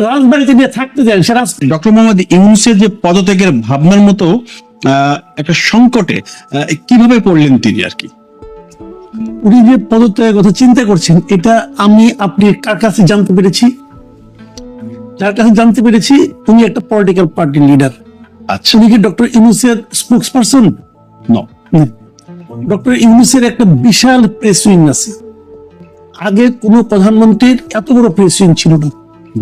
রাজবাড়িতে নিয়ে থাকতে চান সে ডক্টর মোহাম্মদ ইউনূসের যে পদত্যাগের ভাবনার মতো একটা সংকটে কিভাবে পড়লেন তিনি আর কি? উনি যে পদত্যাগের কথা চিন্তা করছেন, এটা আমি আপনি কার কাছে জানতে পেরেছি? যার কাছে জানতে পেরেছি উনি একটা পলিটিক্যাল পার্টির লিডার। আচ্ছা, উনি কি ডক্টর ইউনূসের স্পোকস পারসন? নো। ডক্টর ইউনূসের একটা বিশাল প্রেস উইং আছে। আগে কোনো প্রধানমন্ত্রীর এত বড় প্রেস উইং ছিল না।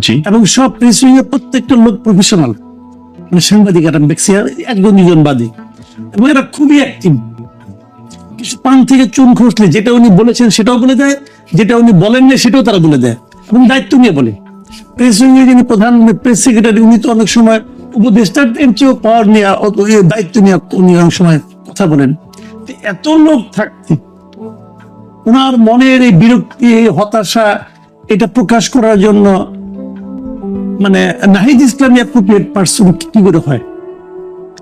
জি। এবং সব প্রেস উইং এর প্রত্যেকটা লোক প্রফেশনাল, মানে সাংবাদিক, একজন দুজন বাদে, এবং এরা খুবই অ্যাক্টিভ। কিছু পান থেকে চুন খসলে যেটা উনি বলেছেন সেটাও বলে দেয়, যেটা উনি বলেন না সেটাও তারা বলে দেয়, এবং দায়িত্ব নিয়ে বলে। প্রেস উইং এর যিনি প্রধান প্রেস সেক্রেটারি, উনি তো অনেক সময় উপদেষ্টার চেয়েও পাওয়ার নিয়ে দায়িত্ব নিয়ে উনি অনেক সময় কথা বলেন। এত লোক থাকতে ওনার মনের এই বিরক্তি, এই হতাশা, এটা প্রকাশ করার জন্য মানে নাহিদ ইসলামী অ্যাপ্রোপ্রিয়েট পারসন কি করে হয়,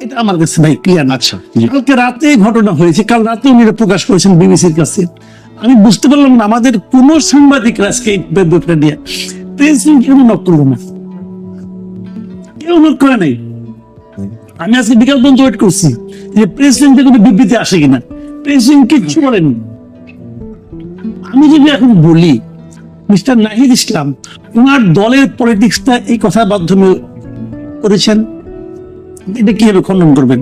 এটা আমার কাছে ভাই ক্লিয়ার না। আচ্ছা, কালকে রাতে ঘটনা হয়েছে, কাল রাতে উনি প্রকাশ করেছেন বিবিসির কাছে। আমি বুঝতে পারলাম না আমাদের কোন সাংবাদিক আজকে এই ব্যাপারটা নিয়ে প্রেসিডেন্ট কেন নক করলো না, কেউ নক করে নাই। আমি আজকে বিকাল পর্যন্ত ওয়েট করছি যে প্রেসিডেন্টের কোনো বিবৃতি আসে কিনা, প্রেসিডেন্ট কিচ্ছু বলেনি। আমি যদি এখন বলি মিস্টার নাহিদ ইসলাম ওনার দলের পলিটিক্সটা এই কথার মাধ্যমে করেছেন, এটা কিভাবে খণ্ডন করবেন?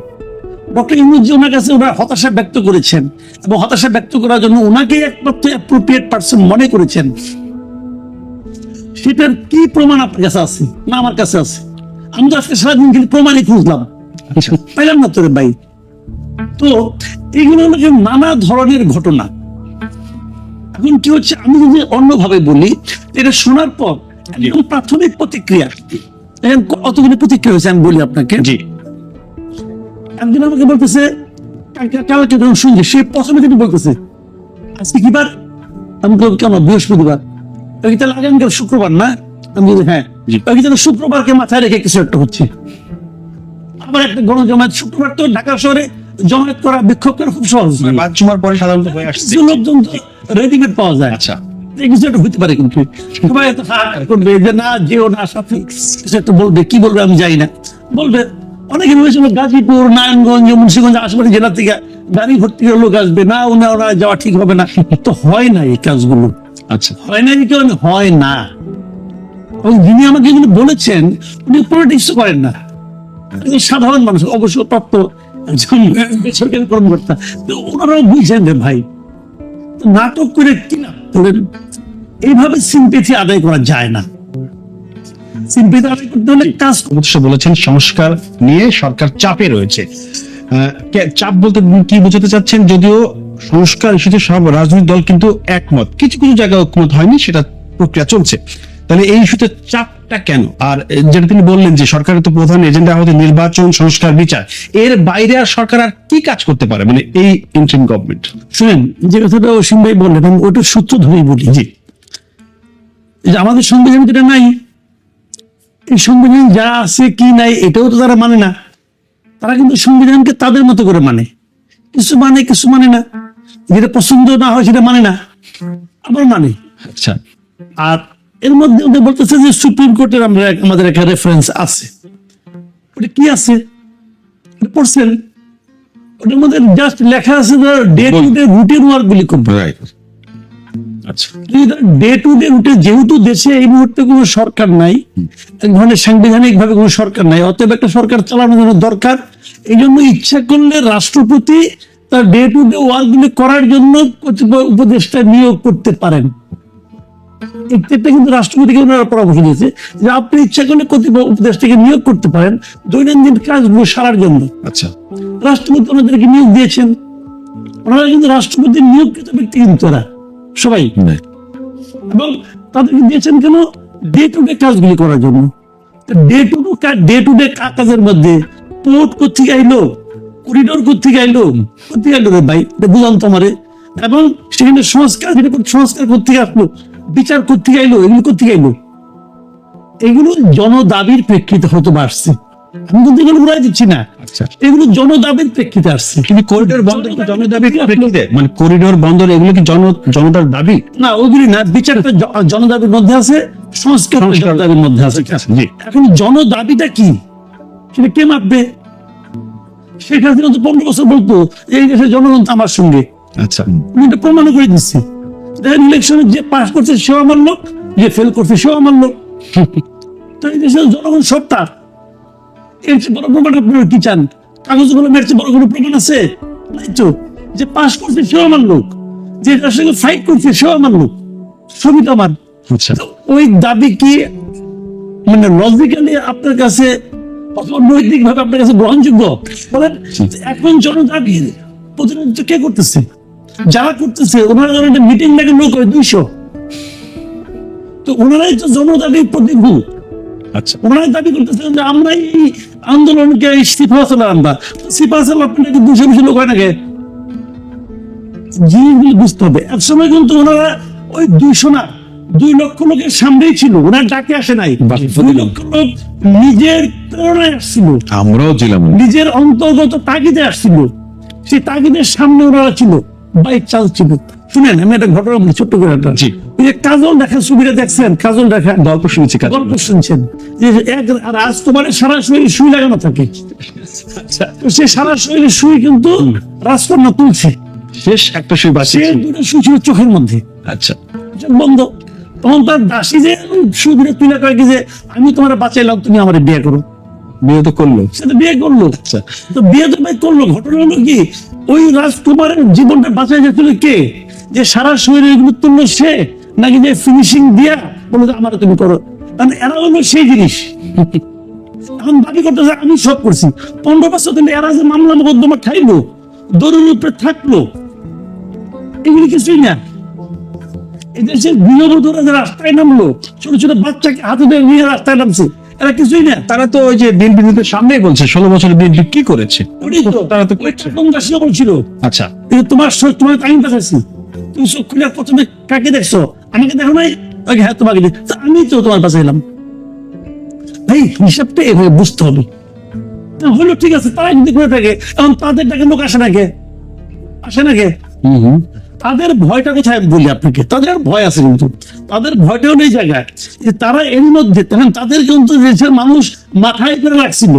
ডক্টর ইউনূস ওনার কাছে ওনার হতাশা ব্যক্ত করেছেন, এবং হতাশা ব্যক্ত করার জন্য ওনাকে একমাত্র অ্যাপ্রোপ্রিয়েট পারসন মনে করেছেন। সেটার কি প্রমাণ আপনার কাছে আছে না আমার কাছে আছে? আমি তো আজকে সারাদিন কিন্তু প্রমাণই খুঁজলাম, পাইলাম না তোরে ভাই। তো এইগুলো হলো নানা ধরনের ঘটনা। এখন কি হচ্ছে, আমি যদি অন্যভাবে বলি, এটা শোনার পর একদম প্রাথমিক প্রতিক্রিয়া, অতগুলি প্রতিক্রিয়া হয়েছে, আমি বলি আপনাকে। জি। একদিন আমাকে বলতেছে, কালকে যখন শুনছি, সে প্রথমে তিনি বলতেছে আজকে কি বার? আমি বললাম কেন, বৃহস্পতিবার। তাহলে আগামীকাল শুক্রবার না? আমি বলি হ্যাঁ। তাহলে শুক্রবারকে মাথায় রেখে কিছু একটা হচ্ছে। আবার একটা গণজমায়েত, শুক্রবার তো ঢাকা শহরে জমায়েত করা, বিক্ষোভ করা খুব সহজ। জুমার পরে সাধারণত হয়ে আসছে, লোকজন রেডিমেড পাওয়া যায়। আচ্ছা, কিছু একটা হইতে পারে, কিন্তু সবাই এত হাহাকার করবে যে না যেও না, সাথে কিছু একটা বলবে, কি বলবে আমি জানি না, বলবে। অনেকে ভেবেছিল গাজীপুর, নারায়ণগঞ্জ, মুন্সিগঞ্জ, আশেপাশে জেলা থেকে গাড়ি ভর্তি করে লোক আসবে, না ওরা যাওয়া ঠিক হবে না। তো হয় না এই কাজগুলো। আচ্ছা, হয় না, এই কারণে হয় না। এবং যিনি আমাকে এগুলো বলেছেন উনি পলিটিক্স করেন না, তিনি সাধারণ মানুষ, অবসরপ্রাপ্ত একজন বেসরকারি কর্মকর্তা। ওনারাও বুঝছেন যে ভাই নাটক করে কিনা বলেন, এইভাবে সিম্পেথি আদায় করা যায় না। সিম্পেথি আদায় করতে হলে কাজ বলেছেন সংস্কার নিয়ে সরকার চাপে রয়েছে। চাপ বলতে কি বোঝাতে চাচ্ছেন? যদিও সংস্কার ইস্যুতে সব রাজনৈতিক দল কিন্তু একমত, কিছু কিছু জায়গায় ঐকমত হয়নি, সেটা প্রক্রিয়া চলছে। তাহলে এই ইস্যুতে চাপটা কেন? আর যেটা তিনি বললেন যে সরকারের তো প্রধান এজেন্ডা হচ্ছে নির্বাচন, সংস্কার, বিচার, এর বাইরে আর সরকার আর কি কাজ করতে পারে, মানে এই ইন্টারিম গভর্নমেন্ট? শুনেন, যে কথাটা অসীম ভাই বললেন, আমি ওইটা সূত্র ধরেই বলি। জি। যে আমাদের সংবিধান যেটা নাই, এই সংবিধান যা আছে কি নাই এটাও তো তারা মানে না। তারা কিন্তু সংবিধানকে তাদের মতো করে মানে, কিছু মানে কিছু মানে না, যেটা পছন্দ না হয় সেটা মানে না, আবার মানে। আচ্ছা। আর এর মধ্যে ওদের বলতেছে যে সুপ্রিম কোর্টের আমাদের একটা রেফারেন্স আছে। ওটা কি আছে পড়ছেন? ওটার মধ্যে জাস্ট লেখা আছে day to day routine work গুলি করবে। আচ্ছা, ডে টু ডে রুটে, যেহেতু দেশে এই মুহূর্তে কোনো সরকার নাই, এক ধরনের সাংবিধানিক ভাবে কোনো সরকার নাই, অতএব একটা সরকার চালানোর জন্য দরকার। এই জন্য ইচ্ছা করলে রাষ্ট্রপতি তার ডে টু ডে ওয়ার্ক গুলি করার জন্য কতিপয় উপদেষ্টা নিয়োগ করতে পারেন। এটা কিন্তু রাষ্ট্রপতিকে ওনারা পরামর্শ দিয়েছে যে আপনি ইচ্ছা করলে কতিপয় উপদেষ্টাকে নিয়োগ করতে পারেন দৈনন্দিন কাজগুলো সারার জন্য। আচ্ছা, রাষ্ট্রপতি ওনাদেরকে নিয়োগ দিয়েছেন, ওনারা কিন্তু রাষ্ট্রপতির নিয়োগকৃত ব্যক্তি, কিন্তু এরা সবাই। এবং তাদেরকে দিয়েছেন কেন? ডে টু ডে কাজগুলি করার জন্য। ডে টু ডে কাজের মধ্যে পোর্ট কোথেকে আইলো, করিডোর কোথেকে আইলো রে ভাই, এটা বুঝলাম তোমারে। এবং সেখানে সংস্কার কোথেকে আসলো, বিচার কোথেকে আইলো, এগুলো কোথেকে আইলো? এগুলো জনদাবির প্রেক্ষিতে হয়তো আসছে, আমি কিন্তু এগুলো উড়াই দিচ্ছি না, আচ্ছা, এগুলো জনদাবির প্রেক্ষিতে আসছে। কিন্তু করিডোর বন্দর কি জনদাবির প্রেক্ষিতে, মানে করিডোর বন্দর এগুলো কি জনতার দাবি? না, ওইগুলি না, বিচারটা জনদাবির মধ্যে আছে, সংস্কার জনদাবির মধ্যে আছে। জি, এখন জনদাবিটা কি সেটা কে মাপবে? শেখ হাসিনা তো 15 বছর বলতো এই দেশের জনগণ তো আমার সঙ্গে, আচ্ছা, উনি এটা প্রমাণ করে দিচ্ছে। দেখেন ইলেকশনে যে পাস করছে সেও আমার লোক, যে ফেল করছে সেও আমার লোক। তো এই দেশের জনগণ সব তার। এর চেয়ে বড় প্রমাণ আপনারা কি চান? কাগজ কলমের চেয়ে বড় কোনো প্রমাণ আছে? নাই তো। যে পাস করছে সেও আমার লোক, যে এটার সঙ্গে ফাইট করছে সেও আমার লোক, সবই তো আমার। আচ্ছা, তো ওই দাবি কি মানে লজিক্যালি আপনার কাছে অথবা নৈতিক ভাবে আপনার কাছে গ্রহণযোগ্য বলেন? এখন জনদাবির প্রতিনিধিত্ব কে করতেছে? যারা করতেছে ওনারা একটা মিটিং ডাকে লোক হয় 200, তো ওনারাই তো জনদাবির প্রতিভূ। আচ্ছা, ওনারাই দাবি করতেছেন যে আমরা এই আন্দোলনকে সিফা চালা আনবা, সিফা চালা আপনাকে 200 লোক হয় নাকি? জিনিসগুলো বুঝতে হবে। এক সময় কিন্তু ওনারা ওই 200 না 2 লক্ষ লোকের সামনেই ছিল, ওনার ডাকে আসে নাই। 2 লক্ষ লোক নিজের প্রেরণায় আসছিল, আমরাও ছিলাম। নিজের অন্তর্গত তাগিদে আসছিল, সেই তাগিদের সামনে ওনারা ছিল, বাইক চাল ছিল। শুনেন আমি একটা ঘটনা বলি ছোট্ট করে একটা। জি। ওই যে কাজল দেখা ছবিটা দেখছেন, কাজল দেখা গল্প শুনেছি, গল্প শুনছেন যে এক আর আজ তোমার সারা শরীরে সুই লাগানো থাকে, তো সে সারা শরীরে সুই কিন্তু রাজকন্যা তুলছে, শেষ একটা সুই সে বাঁচি। 2টা সুই ছিল চোখের মধ্যে, আচ্ছা, চোখ বন্ধ। তখন তার দাসী যে সুই দুটো তুলে কয় কি যে আমি তোমার বাঁচাইলাম, তুমি আমার বিয়ে করো। বিয়ে তো করলো। সে তো বিয়ে করলো। আচ্ছা, তো বিয়ে তো ভাই করলো, ঘটনা হলো কি ওই রাজকুমারের জীবনটা বাঁচাই যাচ্ছিল কে? যে সারা শরীরে এগুলো তুললো সে, নাকি যে ফিনিশিং দিয়া বলে যে আমার তুমি করো? কারণ এরা হলো সেই জিনিস। এখন দাবি করতেছে আমি সব করছি। 15 বছর ধরে এরা যে মামলা মোকদ্দমা খাইলো, দরুর উপরে থাকলো, এগুলি কিছুই না। এদেশের গৃহবধূরা যে রাস্তায় নামলো, ছোট ছোট বাচ্চাকে হাতে ধরে নিয়ে রাস্তায় নামছে, এরা কিছুই না। তারা তো ওই যে বিএনপির সামনেই বলছে 16 বছরে বিএনপি কি করেছে। ওটাই তো, তারা তো ওই ঠাকুরদাসীও বলছিল আচ্ছা, তোমার তোমার টাইম পাঠাচ্ছি, তুমি চোখ খুলে প্রথমে কাকে দেখছো? আমাকে দেখো নাই? হ্যাঁ তোমাকে আমি তো তোমার পাশে এলাম। ভাই হিসাবটা এভাবে বুঝতে হবে। হলো ঠিক আছে, তারা যদি করে থাকে, এখন তাদের টাকা লোক আসে নাকি? আসে নাকি? তাদের ভয়টা কোথায় আমি বলি আপনাকে, তাদের ভয় আছে, কিন্তু তাদের ভয়টা হলো এই জায়গায় যে তারা এর মধ্যে তখন তাদের কিন্তু দেশের মানুষ মাথায় করে রাখছিল,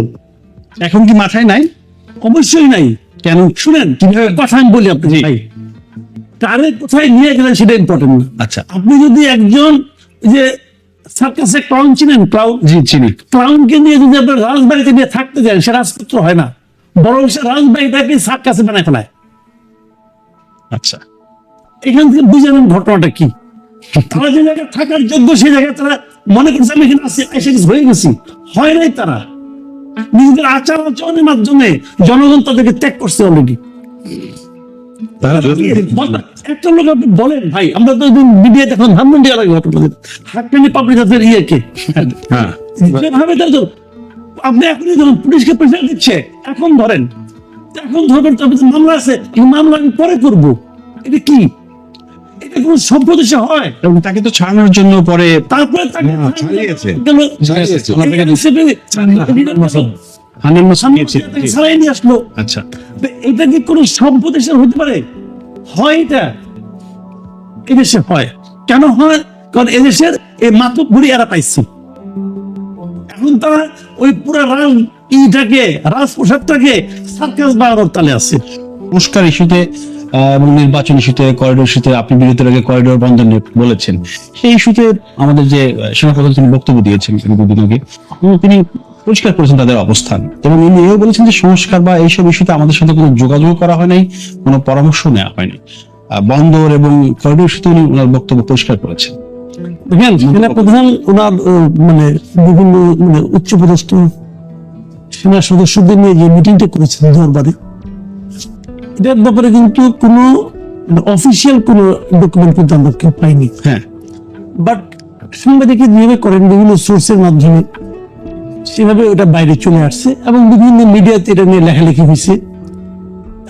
এখন কি মাথায় নাই? অবশ্যই নাই। কেন? শুনেন কিভাবে কথা আমি বলি আপনাকে ভাই, কারে কোথায় নিয়ে গেলেন সেটা ইম্পর্টেন্ট না। আচ্ছা, আপনি যদি একজন যে সার্কাসে ক্লাউন চিনেন, ক্লাউন, জি চিনি। ক্লাউনকে নিয়ে যদি আপনার রাজবাড়িতে নিয়ে থাকতে দেন, সে রাজপুত্র হয় না, বরং সে রাজবাড়িটাকে সার্কাসে বানায় ফেলায়। আচ্ছা, এখান থেকে বুঝে নেন ঘটনাটা কি। তারা যে জায়গায় থাকার যোগ্য সেই জায়গায় তারা মনে করছে আমি এখানে আসি, এসে কিছু হয়ে গেছি, হয় নাই। তারা নিজেদের আচার আচরণের মাধ্যমে জনগণ তাদেরকে ত্যাগ করছে অলরেডি। একটা লোক আপনি বলেন ভাই, আমরা তো মিডিয়া দেখলাম ধানমন্ডি আলাদা ঘটনা, হাক্কানি পাবলিক হাতের ইয়েকে হ্যাঁ, যেভাবে তো আপনি এখনই ধরুন পুলিশকে প্রেশার দিচ্ছে, এখন ধরেন, এখন ধরবেন, তবে মামলা আছে, এই মামলা আমি পরে করবো। এটা কি? এটা কোন সভ্য দেশে হয়? এবং তাকে তো ছাড়ানোর জন্য পরে তারপরে তাকে ছাড়িয়েছে। ছাড়াই নিয়ে আসলো। আচ্ছা, তো এটা কি কোন সভ্য দেশের হতে পারে? হয় এটা এদেশে হয়। কেন হয়? কারণ এদেশের এই মাতব বুড়ি এরা পাইছে। এখন তারা ওই পুরো রাজপ্রসাদটাকে সার্কাস বানানোর তালে আছে। সংস্কার ইস্যুতে এবং নির্বাচন ইস্যুতে, করিডোর ইস্যুতে আপনি বিরতির আগে করিডোর বন্ধ নিয়ে বলেছেন। সেই ইস্যুতে আমাদের যে সেনাপ্রধান তিনি বক্তব্য দিয়েছেন দুদিন আগে, তিনি পরিষ্কার করেছেন তাদের অবস্থান, এবং উনি এও বলেছেন যে সংস্কার বা এইসব ইস্যুতে আমাদের সাথে কোনো যোগাযোগ করা হয় নাই, কোনো পরামর্শ নেওয়া হয়নি। বন্দর এবং করিডোর ইস্যুতে উনি ওনার বক্তব্য পরিষ্কার করেছেন। দেখেন সেনাপ্রধান ওনার মানে বিভিন্ন মানে উচ্চপদস্থ সেনা সদস্যদের নিয়ে যে মিটিংটা করেছেন দরবারে, এটার ব্যাপারে কিন্তু কোনো অফিসিয়াল কোনো ডকুমেন্ট কিন্তু আমরা কেউ পাইনি। হ্যাঁ, বাট সাংবাদিকের নিয়মে করেন বিভিন্ন সোর্সের মাধ্যমে, সেভাবে ওটা বাইরে চলে আসছে এবং বিভিন্ন মিডিয়াতে এটা নিয়ে লেখালেখি হয়েছে,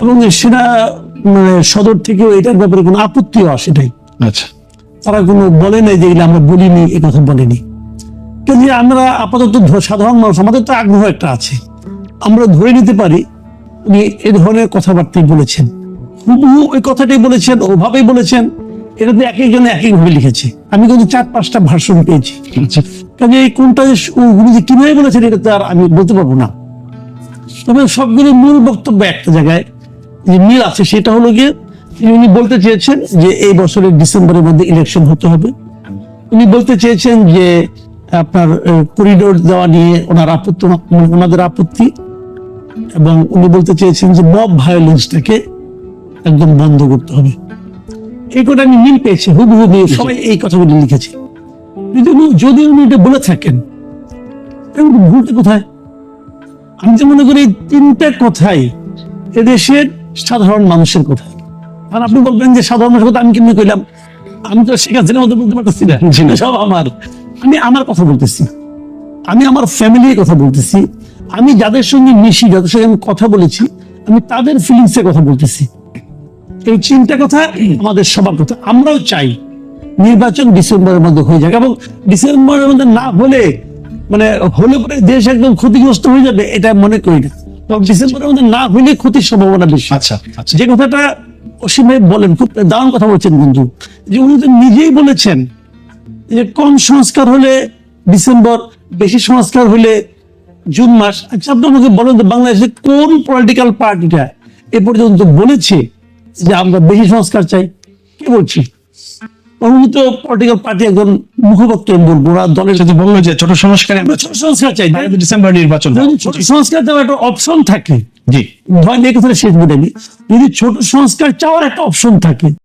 এবং সেনা মানে সদর থেকেও এটার ব্যাপারে কোনো আপত্তিও আসে নাই। আচ্ছা, তারা কোনো বলে নাই যে এগুলো আমরা বলিনি, এ কথা বলেনি। কাজে আমরা আপাতত সাধারণ মানুষ, আমাদের তো আগ্রহ একটা আছে, আমরা ধরে নিতে পারি উনি এ ধরনের কথাবার্তাই বলেছেন, হুবহু ওই কথাটাই বলেছেন, ওভাবেই বলেছেন। এটাতে এক একজনে এক একভাবে লিখেছে। আমি কিন্তু 4-5টা ভার্সন পেয়েছি। কাজে এই কোনটা উনি যে কিভাবে বলেছেন এটা তো আর আমি বলতে পারবো না। তবে সবগুলো মূল বক্তব্য একটা জায়গায় যে মিল আছে, সেটা হলো গিয়ে উনি বলতে চেয়েছেন যে এই বছরের ডিসেম্বরের মধ্যে ইলেকশন হতে হবে। উনি বলতে চেয়েছেন যে আপনার করিডোর দেওয়া নিয়ে ওনাদের আপত্তি, এবং উনি বলতে চেয়েছেন যে মব ভায়োলেন্সটাকে একদম বন্ধ করতে হবে। এই কথা আমি মিল পেয়েছি, হুবহু মিল, সবাই এই কথাগুলি লিখেছে। যদি উনি এটা বলে থাকেন তাহলে ভুলটা কোথায়? আমি তো মনে করি এই 3টা কথাই এদেশের সাধারণ মানুষের কথা। আর আপনি বলবেন যে সাধারণ মানুষের কথা আমি কেমনি কইলাম, আমি তো শেখ হাসিনার মতো বলতে পারতেছি না, সব আমি আমার কথা বলতেছি, আমি আমার ফ্যামিলির কথা বলতেছি, আমি যাদের সঙ্গে মিশি, যাদের সঙ্গে আমি কথা বলেছি, আমি তাদের ফিলিংস এর কথা বলতেছি। এই 3টা কথা আমাদের সবার কথা। আমরাও চাই নির্বাচন ডিসেম্বরের মধ্যে হয়ে যাক, এবং ডিসেম্বরের মধ্যে না হলে হলে পরে দেশ একদম ক্ষতিগ্রস্ত হয়ে যাবে এটা মনে করি না। ডিসেম্বরের মধ্যে না হলে ক্ষতির সম্ভাবনা বেশি। আচ্ছা আচ্ছা, যে কথাটা অসীম ভাই বলেন, খুব দারুণ কথা বলছেন কিন্তু, যে উনি তো নিজেই বলেছেন যে কম সংস্কার হলে ডিসেম্বর, বেশি সংস্কার হলে জুন মাস। আচ্ছা, আপনি আমাকে বলেন তো বাংলাদেশে কোন পলিটিক্যাল পার্টিটা এ পর্যন্ত বলেছে যে আমরা বেশি সংস্কার চাই? কে বলছি? উনি তো পলিটিক্যাল পার্টি একজন মুখপাত্র বলবো না, দলের যদি বললো যে ছোট সংস্কারে আমরা ছোট সংস্কার চাই, ডিসেম্বর নির্বাচন, যদি ছোট সংস্কার দেওয়ার একটা অপশন থাকে, জি ধরেন এই কথাটা শেষ বলে নি, যদি ছোট সংস্কার চাওয়ার একটা অপশন থাকে